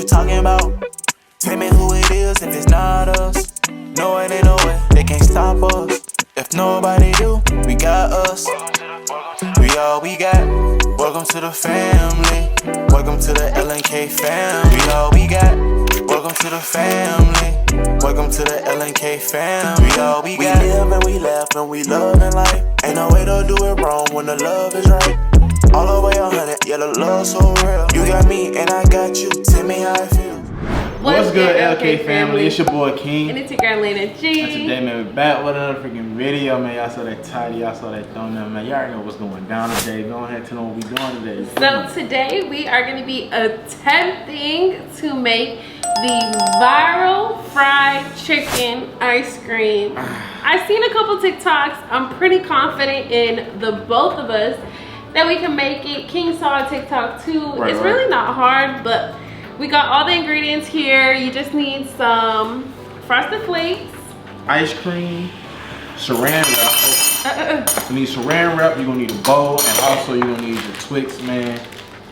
talking about? Tell me who it is if it's not us. No, it ain't no way, they can't stop us. If nobody do, we got us. We all we got. Welcome to the family. Welcome to the LNK family. We all we got. Welcome to the family. Welcome to the LNK family. We all we got. We live and we laugh and we love in life. Ain't no way to do it wrong when the love is right. All the way 100, yeah, the love so real. You got me and I got you. Tell me how I feel. What's good, LK family? It's your boy King. And it's your girl Laina G. And today, man, we're back with another freaking video, man. Y'all saw that title, y'all saw that thumbnail, man. Y'all already know what's going down today. Go ahead and tell them what we're doing today. So today we are going to be attempting to make the viral fried chicken ice cream. I've seen a couple TikToks. I'm pretty confident in the both of us that we can make it. King saw a TikTok too. It's really not hard, but we got all the ingredients here. You just need some Frosted Flakes, ice cream, saran wrap. You need saran wrap. You're gonna need a bowl, and also you're gonna need your Twix, man.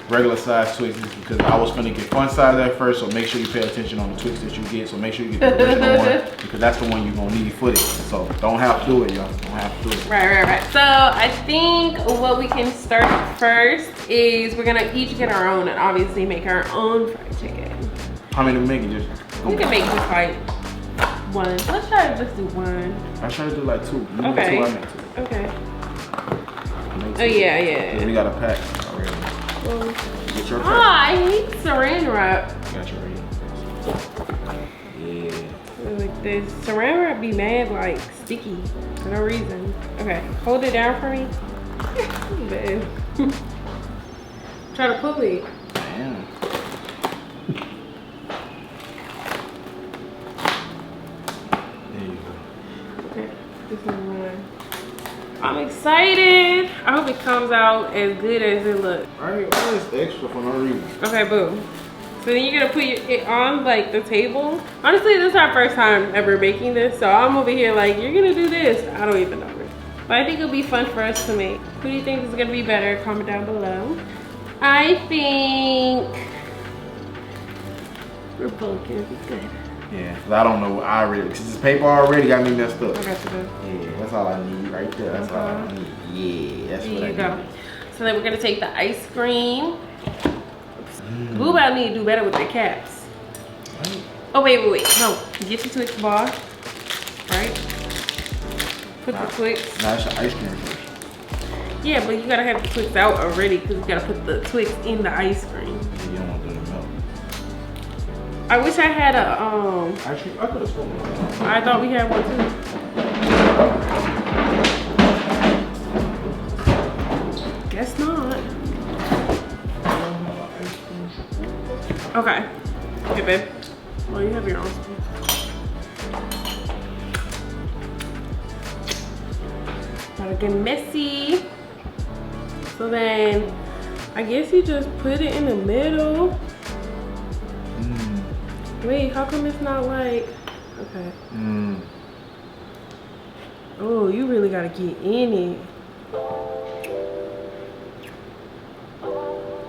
Regular size Twix, because I was gonna get fun size at first. So make sure you pay attention on the Twix that you get. So make sure you get the original one, because that's the one you're gonna need for this. So don't have to do it, y'all. Don't have to do it. Right. So I think what we can start first is we're gonna each get our own and obviously make our own fried chicken. How many we make it? Just we can make just like one. Let's do one. I try to do like two. You Okay. make two, I make two. Okay. Make Oh yeah. We got a pack already. Well, Get your pack. I hate saran wrap. Got your ready. Yeah. Like this saran wrap be mad like sticky for no reason. Okay, hold it down for me. Babe. Try to pull it. Damn. There you go. Okay, this is mine. I'm excited. I hope it comes out as good as it looks. Alright, why is extra for no reason? Okay, boom. So then you're gonna put it on like the table. Honestly, this is our first time ever making this, so I'm over here like, you're gonna do this. I don't even know. But I think it'll be fun for us to make. Who do you think is gonna be better? Comment down below. I think we're both gonna be good. Yeah, cause I don't know. Cause this paper already got me messed up. I got you, babe. Yeah, that's all I need right there. That's all I need. Yeah, that's what I need. There you go. So then we're gonna take the ice cream. Boo about need to do better with the caps. Right. Oh wait. No, get your Twix bar. Right. Put the Twix. Nah, it's your ice cream first. Yeah, but you gotta have the Twix out already because you gotta put the Twix in the ice cream. Yeah, you don't want them to melt. I wish I had a Actually, I could have spoken. I thought we had one too. Guess not. Okay. Okay, babe. Well, you have your own spoon. Gotta get messy. So then, I guess you just put it in the middle. Wait, how come it's not like, okay. Oh, you really gotta get in it.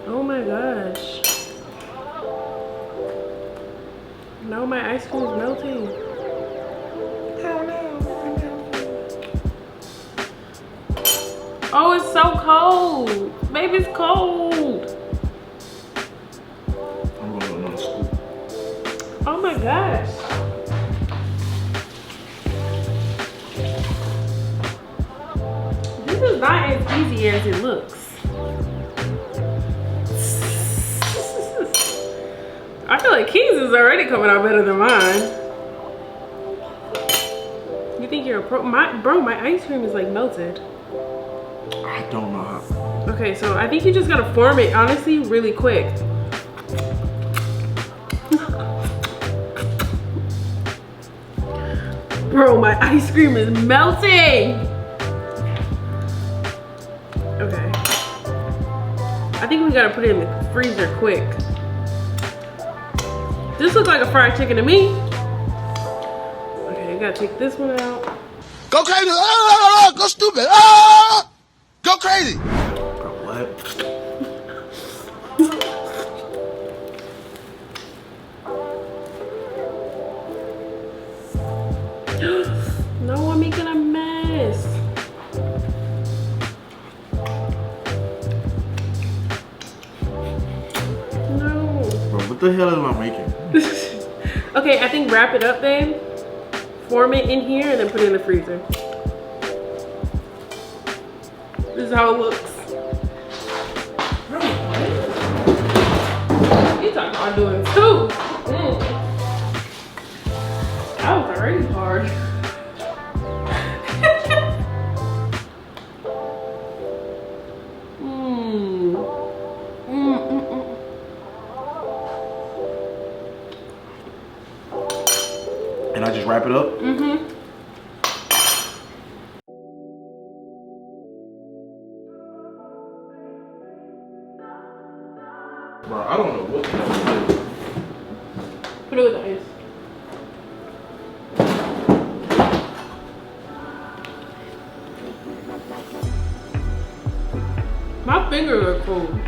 Oh my gosh. No, my ice cream is melting. Oh, it's so cold. Baby, it's cold. I'm going to another scoop. Oh my gosh. This is not as easy as it looks. I feel like King's is already coming out better than mine. You think you're a pro? Bro, my ice cream is like melted. I don't know how. Okay, so I think you just gotta form it, honestly, really quick. Bro, my ice cream is melting. Okay. I think we gotta put it in the freezer quick. This looks like a fried chicken to me. Okay, you gotta take this one out. Go crazy! Ah, go stupid! Ah, go crazy! Bro, what? What the hell am I making? Okay, I think wrap it up, babe. Form it in here and then put it in the freezer. This is how it looks. You talking about doing two? That was already hard. And I just wrap it up? Mm-hmm. Bro, I don't know what the hell to do. Put it with the ice. My fingers are cold.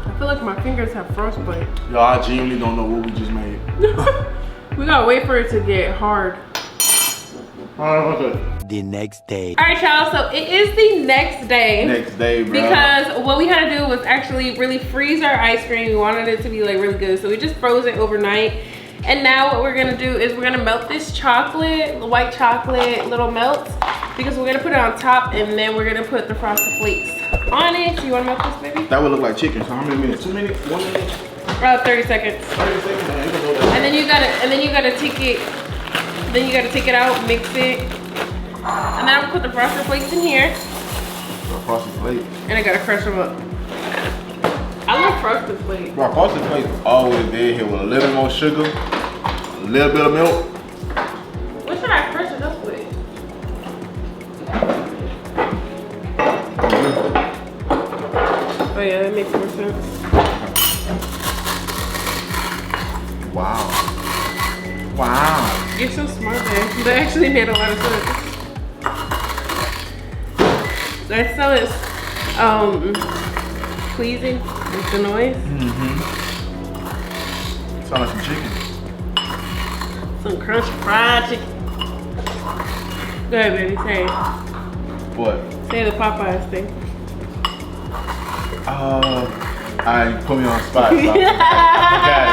I feel like my fingers have frostbite. Y'all, I genuinely don't know what we just made. We gotta wait for it to get hard. Okay. The next day. All right, y'all, so it is the next day. Next day, bro. Because what we had to do was actually really freeze our ice cream. We wanted it to be like really good. So we just froze it overnight. And now what we're gonna do is we're gonna melt this chocolate, the white chocolate little melts, because we're gonna put it on top and then we're gonna put the frosted flakes on it. So you wanna melt this, baby? That would look like chicken. So how many minutes? 2 minutes? 1 minute? About 30 seconds. 30 seconds? Man, you can know that. And then you gotta take it, out, mix it. And then I'm gonna put the frosted flakes in here. Frosted flakes. And I gotta crush them up. I love frosted flakes. Bro, frosted flakes always there here with a little more sugar, a little bit of milk. What should I crush it up with? Oh yeah, that makes more sense. Wow. Wow. You're so smart, man. That actually made a lot of sense. That sounds pleasing with the noise. Mm-hmm. Sound like some chicken. Some crunchy fried chicken. Go ahead, baby, say it. What? Say the Popeyes thing. I put me on the spot. So I forgot.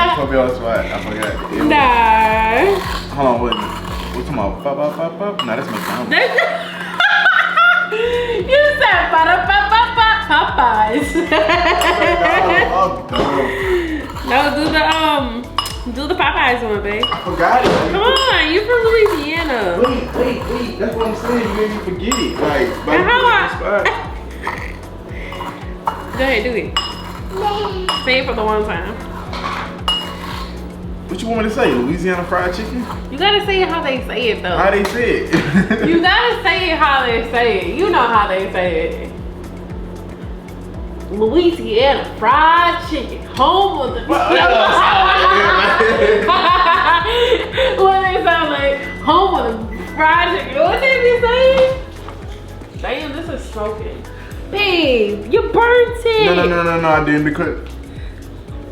You put me on the spot. I forgot. Nah. Hold on, wait a minute. What's about? Pop. Nah, that's McDonald's. You said Popeyes. No, do the Popeyes one, babe. I forgot it. Come on, you from Louisiana. Wait. That's what I'm saying. You made me forget it. Like, And how on the spot. Go ahead, do it. Say it for the one time. What you want me to say? Louisiana fried chicken? You gotta say it how they say it, though. How they say it? You gotta say it how they say it. You know how they say it. Louisiana fried chicken, home of the. What they sound like? Home of the fried chicken. What they be saying? Damn, this is smoking. Babe, you burnt it. No, I didn't because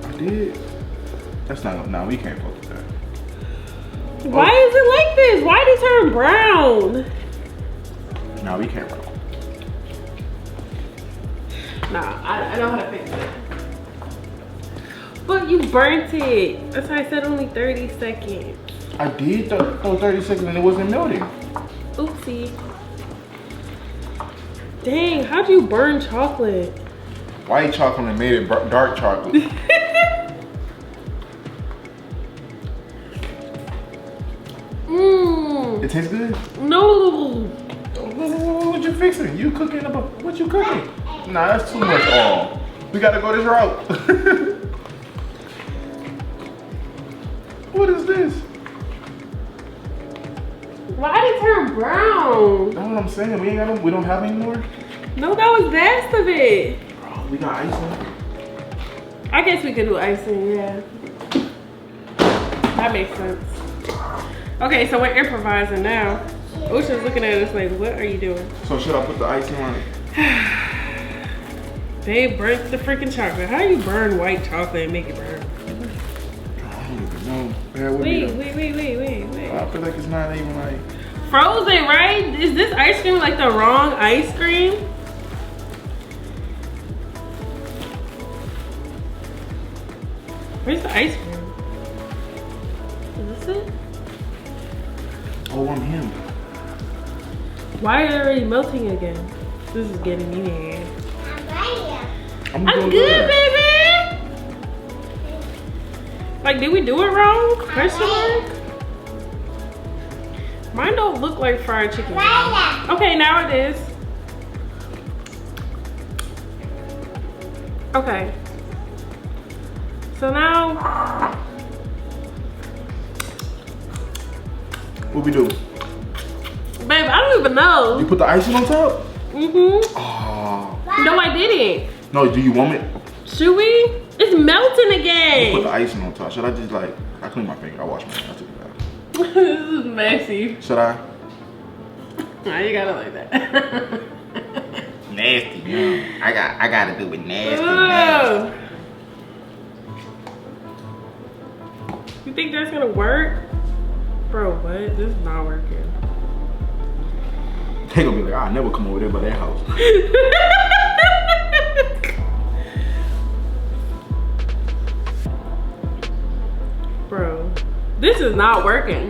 I did. That's not enough. Nah, we can't focus that. Why is it like this? Why did it turn brown? Nah, we can't roll. Nah, I know how to fix it. But you burnt it. That's why I said only 30 seconds. I did those 30 seconds and it wasn't melting. Oopsie. Dang, how'd you burn chocolate? White chocolate and made it dark chocolate. It tastes good? No. What you fixing? You cooking about what you cooking? Nah, that's too much all. We gotta go this route. What is this? Why did it turn brown? That's what I'm saying. We don't have any more? No, that was best of it. Bro, we got icing. I guess we could do icing, yeah. That makes sense. Okay, so we're improvising now. Ocean's looking at us like, what are you doing? So should I put the icing on it? They burnt the freaking chocolate. How do you burn white chocolate and make it burn? I don't even know. Bear with me, Wait. though. I feel like it's not even like Frozen, right? Is this ice cream like the wrong ice cream? Where's the ice cream? Is this it? Oh, I'm him. Why are they already melting again? This is getting me mad. I'm doing good, baby. Like, did we do it wrong? Question mark? Mine don't look like fried chicken. Okay, now it is. Okay. So now, what we do? babe, I don't even know. You put the icing on top? Mm-hmm. Oh. No, I didn't. No, do you want it? Should we? It's melting You again. put the icing on top. Should I just like, I clean my finger. I wash my hands. I took it out. This is messy. Should I? Nah, you got it like that. Nasty, yeah. I gotta do it nasty. Ugh. You think that's gonna work? Bro, what? This is not working. They gonna be like, I'll never come over there by that house. Bro, this is not working.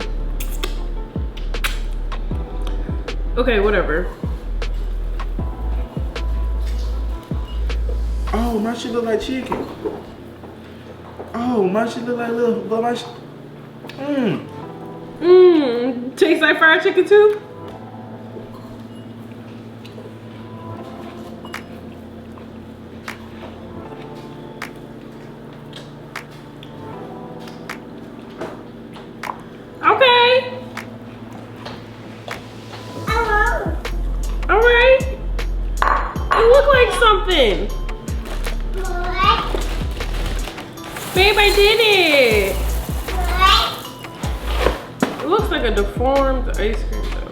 Okay, whatever. Oh, my shit look like chicken. Oh, my shit look like little, but my shit. Tastes like fried chicken too? Okay. All right. It looked like something. Babe, I did it. It looks like a deformed ice cream though.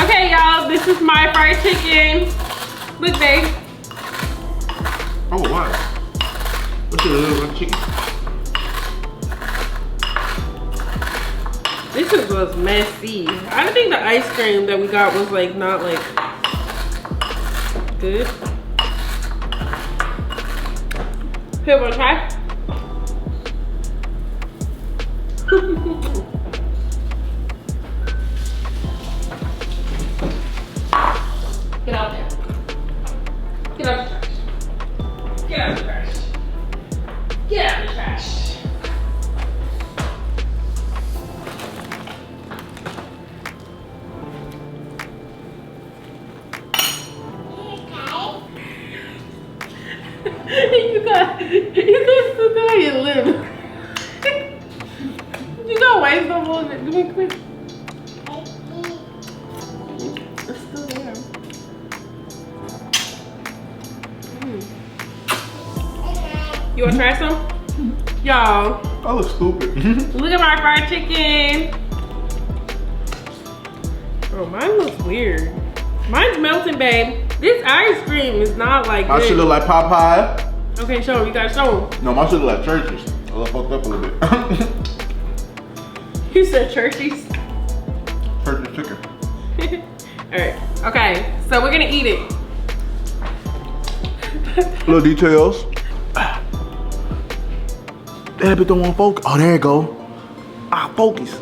Okay, y'all, this is my fried chicken. Look, babe. Oh, wow. What's your little like chicken? This was messy. I don't think the ice cream that we got was like not like good. Here, wanna try? Get out there. Get out the trash. Get out the trash. Get out the trash. You got still got your lip. You got white stuff on it. Give me quick. It's still there. You wanna try some? Y'all, I look stupid. look at my fried chicken. Oh, mine looks weird. Mine's melting, babe. This ice cream is not like My this. shit look like Popeye. Okay, show him. You gotta show him. No, my shit look like Churches. I look fucked up a little bit. You said Churchies. Churches chicken. Alright. Okay, so we're gonna eat it. Little details. That bit don't want to focus. Oh, there you go. Ah, focus.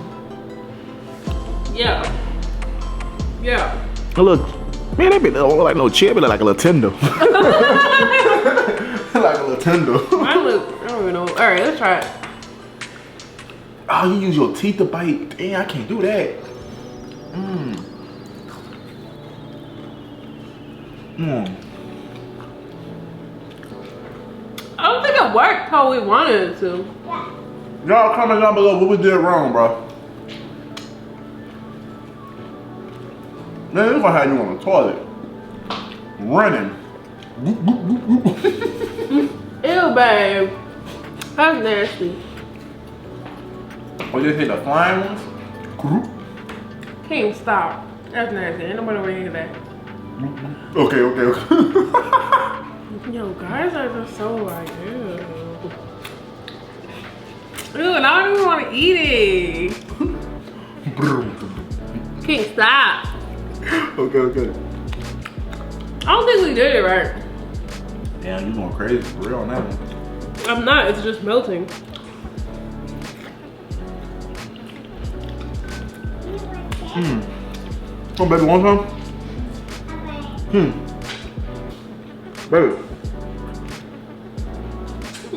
Yeah. Yeah. Look, man, that bit don't look like no chip. It look like a little tender. Like a little tender. Mine look, I don't even know. Alright, let's try it. Oh, you use your teeth to bite. Damn, I can't do that. I don't think it worked how we wanted it to. Y'all comment down below what we did wrong, bro. Man, this gonna have you on the toilet. Running. Ew, babe. That's nasty. Oh, you hit the flying ones? King, stop. That's nasty. Ain't nobody want to hear that. Okay. Yo, guys are just so like, ew. Ew, and I don't even want to eat it. King, stop. Okay. don't think we did it right. Damn, you going crazy for real on that one. I'm not, it's just melting. Come on, baby, want some? Baby.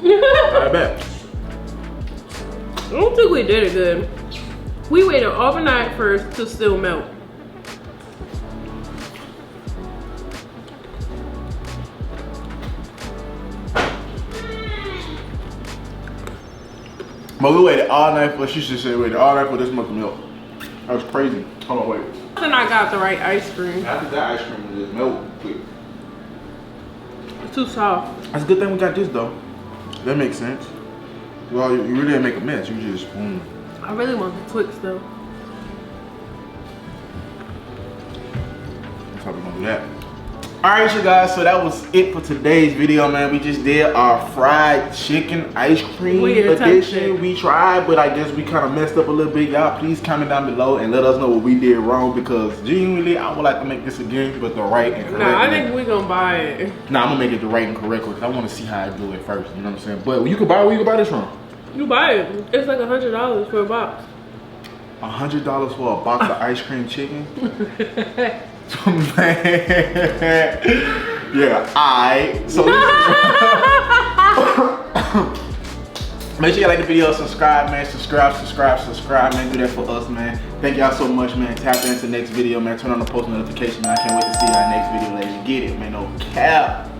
I bet. I don't think we did it good. We waited overnight for it to still melt. But we waited all night for, she should say waited all night for this much milk. That was crazy. Hold on, wait. Then I got the right ice cream. After that ice cream was just milk. It's too soft. That's a good thing we got this though. That makes sense. Well, you really didn't make a mess. You just, I really want the Twix though. That's how we're gonna do that. Alright, you guys, so that was it for today's video, man. We just did our fried chicken ice cream edition. We tried, but I guess we kind of messed up a little bit. Y'all, please comment down below and let us know what we did wrong, because genuinely, I would like to make this again, but the right and correct way. Nah, I think we're gonna buy it. Nah, I'm gonna make it the right and correct way, because I want to see how I do it first, you know what I'm saying? But you can buy, where you can buy this from? You buy it. It's like $100 for a box. $100 for a box of ice cream chicken? Man. Yeah, so make sure you like the video, subscribe, man. Subscribe, man. Do that for us, man. Thank y'all so much, man. Tap into the next video, man. Turn on the post notification, man. I can't wait to see y'all next video later. Get it, man. No cap.